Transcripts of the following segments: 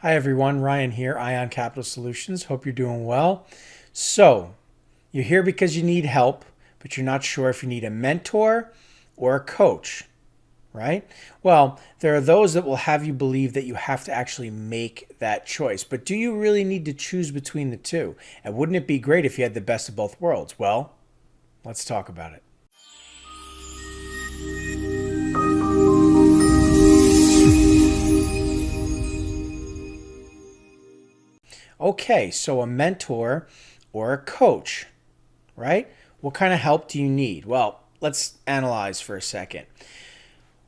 Hi everyone, Ryan here, Ion Capital Solutions. Hope you're doing well. So, you're here because you need help, but you're not sure if you need a mentor or a coach, right? Well, there are those that will have you believe that you have to actually make that choice. But do you really need to choose between the two? And wouldn't it be great if you had the best of both worlds? Well, let's talk about it. Okay, so a mentor or a coach, right? What kind of help do you need? Well, let's analyze for a second.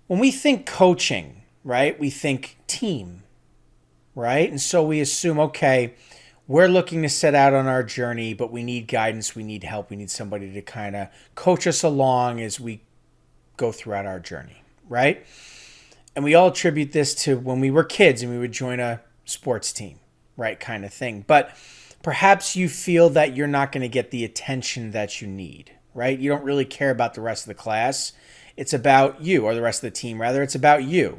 When we think coaching, right, we think team, right? And so we assume, okay, we're looking to set out on our journey, but we need guidance, we need help, we need somebody to kind of coach us along as we go throughout our journey, right? And we all attribute this to when we were kids and we would join a sports team, right, kind of thing. But perhaps you feel that you're not going to get the attention that you need, right? You don't really care about the rest of the class. It's about you, or the rest of the team, rather. It's about you,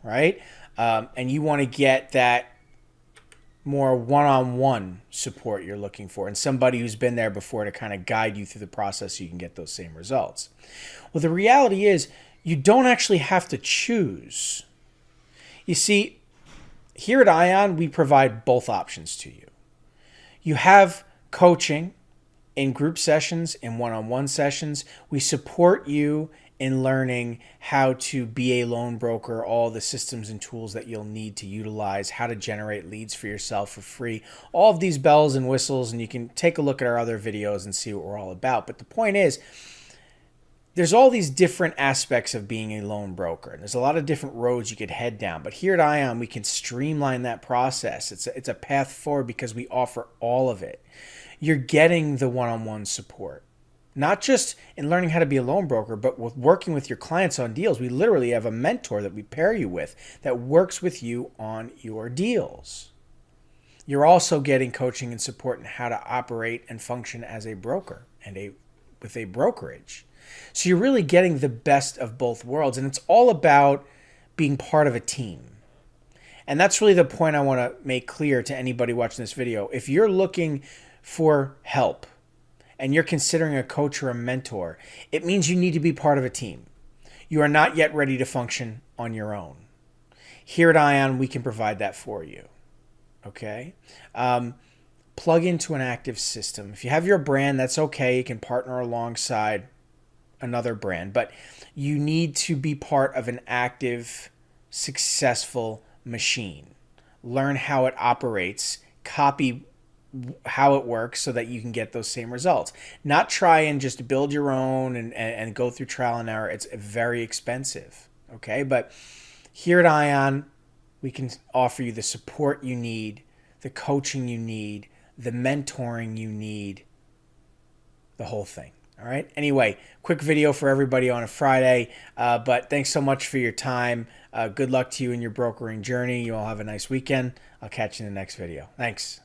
right? And you want to get that more one-on-one support you're looking for, and somebody who's been there before to kind of guide you through the process so you can get those same results. Well, the reality is you don't actually have to choose. You see, here at Ion, we provide both options to you. You have coaching in group sessions, in one-on-one sessions. We support you in learning how to be a loan broker, all the systems and tools that you'll need to utilize, how to generate leads for yourself for free, all of these bells and whistles, and you can take a look at our other videos and see what we're all about. But the point is, there's all these different aspects of being a loan broker, and there's a lot of different roads you could head down. But here at Ion, we can streamline that process. It's a path forward because we offer all of it. You're getting the one-on-one support, not just in learning how to be a loan broker, but with working with your clients on deals. We literally have a mentor that we pair you with that works with you on your deals. You're also getting coaching and support in how to operate and function as a broker and with a brokerage. So you're really getting the best of both worlds, and it's all about being part of a team. And that's really the point I want to make clear to anybody watching this video. If you're looking for help and you're considering a coach or a mentor, it means you need to be part of a team. You are not yet ready to function on your own. Here at Ion, we can provide that for you. Okay? Plug into an active system. If you have your brand, that's okay. You can partner alongside another brand, but you need to be part of an active, successful machine. Learn how it operates, copy how it works so that you can get those same results. Not try and just build your own and go through trial and error. It's very expensive, okay? But here at Ion, we can offer you the support you need, the coaching you need, the mentoring you need, the whole thing. All right. Anyway, quick video for everybody on a Friday. But thanks so much for your time. Good luck to you in your brokering journey. You all have a nice weekend. I'll catch you in the next video. Thanks.